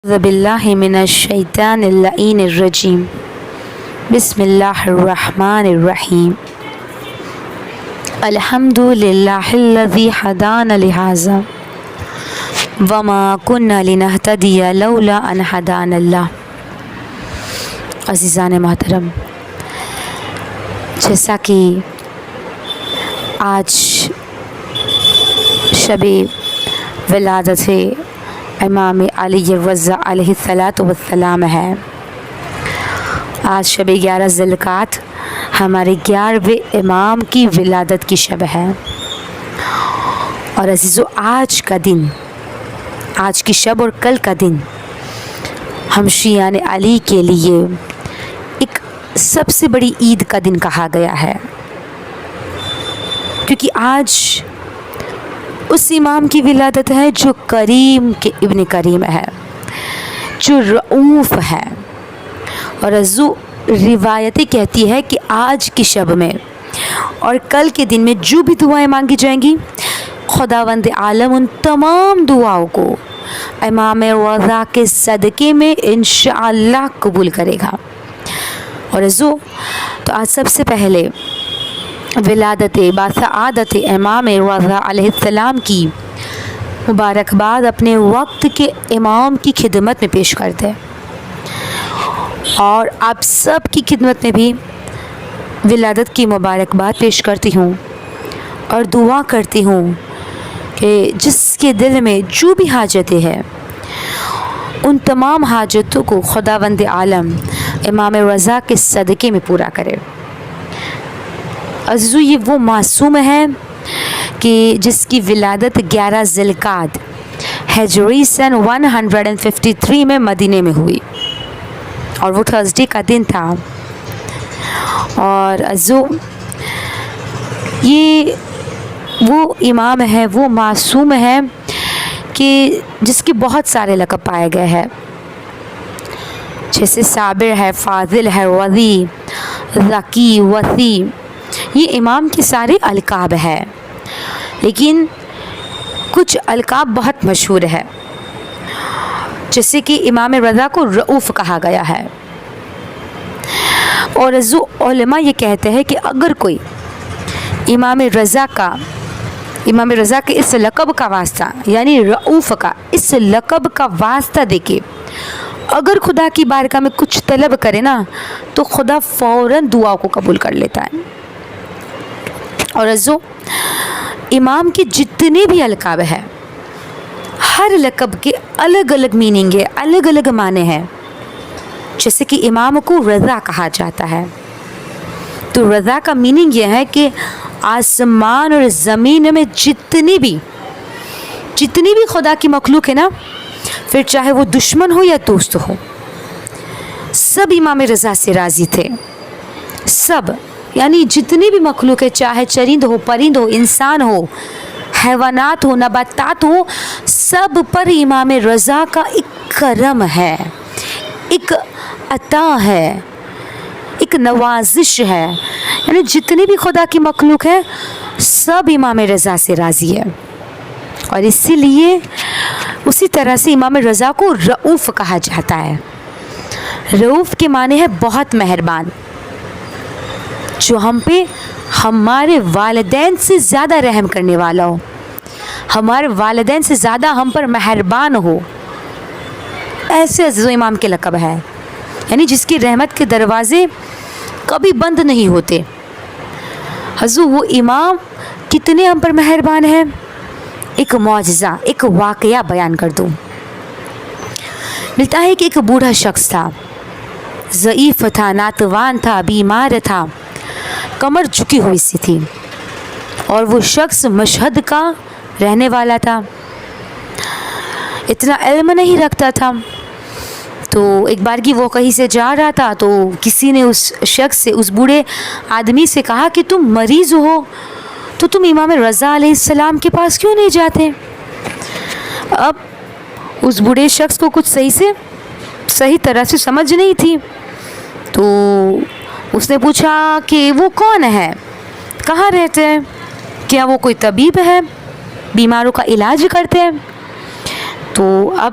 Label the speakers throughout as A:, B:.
A: أعوذ بالله من الشيطان اللعين الرجيم بسم الله الرحمن الرحيم الحمد لله الذي هدانا لهذا وما كنا لنهتدي لولا أن هدانا الله. عزیزان محترم، جیسا کہ آج شب ولادت امام علی الرضا علیہ السلام ہے، آج شب 11 ذوالقعدہ ہمارے 11ویں امام کی ولادت کی شب ہے۔ اور عزیزو، آج کا دن، آج کی شب اور کل کا دن ہم شیعان علی کے لیے ایک سب سے بڑی عید کا دن کہا گیا ہے، کیونکہ آج اس امام کی ولادت ہے جو کریم کے ابن کریم ہے، جو رؤوف ہے۔ اور روایتیں کہتی ہے کہ آج کی شب میں اور کل کے دن میں جو بھی دعائیں مانگی جائیں گی، خداوند عالم ان تمام دعاؤں کو امام رضا کے صدقے میں انشاءاللہ قبول کرے گا۔ اور تو آج سب سے پہلے ولادت باسعادت امام رضا علیہ السلام کی مبارکباد اپنے وقت کے امام کی خدمت میں پیش کرتے ہیں، اور آپ سب کی خدمت میں بھی ولادت کی مبارکباد پیش کرتی ہوں اور دعا کرتی ہوں کہ جس کے دل میں جو بھی حاجتیں ہیں، ان تمام حاجتوں کو خداوند عالم امام رضا کے صدقے میں پورا کرے۔ عزیزو، یہ وہ معصوم ہے کہ جس کی ولادت 11 ذوالقعدہ ہجری سن 153 میں مدینے میں ہوئی، اور وہ تھرسڈے کا دن تھا۔ اور عزیزو، یہ وہ امام ہے، وہ معصوم ہے کہ جس کے بہت سارے لقب پائے گئے ہیں، جیسے صابر ہے، فاضل ہے، ولی، ذکی، وسی۔ یہ امام کے سارے القاب ہیں، لیکن کچھ القاب بہت مشہور ہے، جیسے کہ امام رضا کو رؤوف کہا گیا ہے۔ اور علماء یہ کہتے ہیں کہ اگر کوئی امام رضا کے اس لقب کا واسطہ، یعنی رؤوف کا اس لقب کا واسطہ دے کے اگر خدا کی بارگاہ میں کچھ طلب کرے نا، تو خدا فوراً دعا کو قبول کر لیتا ہے۔ اور امام کے جتنے بھی القاب ہیں، ہر لقب کے الگ الگ میننگ ہے، الگ الگ معنی ہیں۔ جیسے کہ امام کو رضا کہا جاتا ہے، تو رضا کا میننگ یہ ہے کہ آسمان اور زمین میں جتنی بھی خدا کی مخلوق ہے نا، پھر چاہے وہ دشمن ہو یا دوست ہو، سب امام رضا سے راضی تھے۔ سب، یعنی جتنی بھی مخلوق ہے، چاہے چرند ہو، پرند ہو، انسان ہو، حیوانات ہو، نباتات ہو، سب پر امام رضا کا ایک کرم ہے، ایک عطا ہے، ایک نوازش ہے۔ یعنی جتنی بھی خدا کی مخلوق ہے، سب امام رضا سے راضی ہے، اور اسی لیے اسی طرح سے امام رضا کو رؤوف کہا جاتا ہے۔ رؤوف کے معنی ہے بہت مہربان، جو ہم پہ ہمارے والدین سے زیادہ رحم کرنے والا ہو، ہمارے والدین سے زیادہ ہم پر مہربان ہو، ایسے عزیز و امام کے لقب ہے، یعنی جس کی رحمت کے دروازے کبھی بند نہیں ہوتے۔ حضور، وہ امام کتنے ہم پر مہربان ہیں، ایک معجزہ، ایک واقعہ بیان کر دوں۔ ملتا ہے کہ ایک بوڑھا شخص تھا، ضعیف تھا، ناتوان تھا، بیمار تھا، کمر جھکی ہوئی سی تھی، اور وہ شخص مشہد کا رہنے والا تھا، اتنا علم نہیں رکھتا تھا۔ تو ایک بار کی وہ کہیں سے جا رہا تھا، تو کسی نے اس شخص سے، اس بوڑھے آدمی سے کہا کہ تم مریض ہو تو تم امام رضا علیہ السلام کے پاس کیوں نہیں جاتے؟ اب اس بوڑھے شخص کو کچھ صحیح طرح سے سمجھ نہیں تھی، تو اس نے پوچھا کہ وہ کون ہے، کہاں رہتے ہیں، کیا وہ کوئی طبیب ہے، بیماروں کا علاج کرتے ہیں؟ تو اب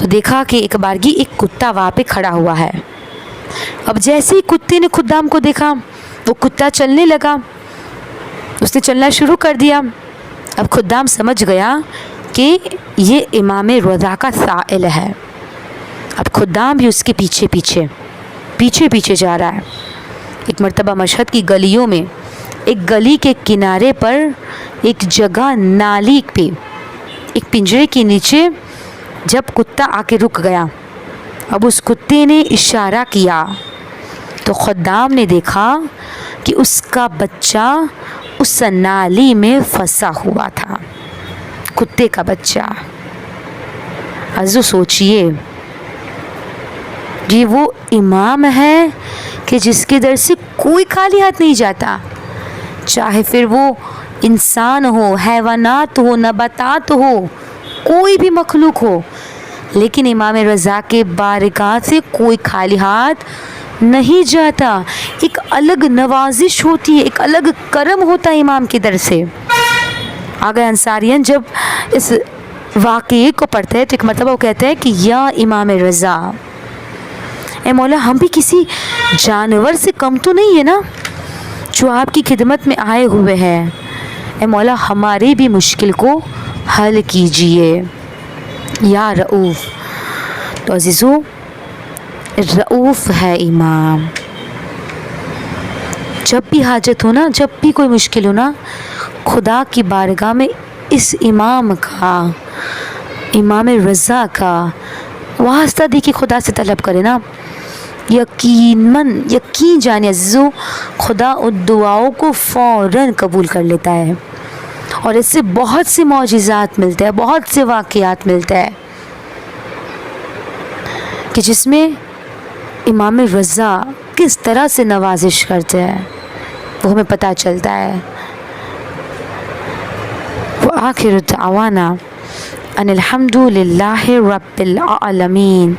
A: تو دیکھا کہ ایک بارگی ایک کتا وہاں پہ کھڑا ہوا ہے. اب جیسے ہی کتے نے خدام کو دیکھا وہ کتا چلنے لگا, اس نے چلنا شروع کر دیا. اب خدام سمجھ گیا کہ یہ امام رضا کا سائل ہے. اب خدام بھی اس کے پیچھے پیچھے جا رہا ہے. ایک مرتبہ مشہد کی گلیوں میں ایک گلی کے کنارے پر ایک جگہ نالی پہ ایک پنجرے کے نیچے جب کتا آ کے رک گیا, اب اس کتے نے اشارہ کیا تو خدام نے دیکھا کہ اس کا بچہ اس نالی میں پھنسا ہوا تھا, کتے کا بچہ. عزیزو سوچئے یہ وہ امام ہے کہ جس کے در سے کوئی خالی ہاتھ نہیں جاتا, چاہے پھر وہ انسان ہو, حیوانات ہو, نباتات ہو, کوئی بھی مخلوق ہو, لیکن امام رضا کے بارگاہ سے کوئی خالی ہاتھ نہیں جاتا. ایک الگ نوازش ہوتی ہے, ایک الگ کرم ہوتا ہے امام کے در سے. آگے انصاریان جب اس واقعے کو پڑھتے ہیں تو ایک مرتبہ وہ کہتے ہیں کہ یا امام رضا, اے مولا ہم بھی کسی جانور سے کم تو نہیں ہے نا جو آپ کی خدمت میں آئے ہوئے ہیں, اے مولا ہماری بھی مشکل کو حل کیجئے یا رؤوف. تو عزیزو رؤوف ہے امام. جب بھی حاجت ہو نا, جب بھی کوئی مشکل ہو نا, خدا کی بارگاہ میں اس امام کا, امام رضا کا واسطہ دے کے خدا سے طلب کرے نا, یقین جانے عزیزو خدا ان دعاؤں کو فوراً قبول کر لیتا ہے. اور اس سے بہت سے معجزات ملتے ہیں, بہت سے واقعات ملتے ہیں کہ جس میں امام رضا کس طرح سے نوازش کرتے ہیں وہ ہمیں پتہ چلتا ہے. وآخر دعوانا ان الحمد للہ رب العالمین.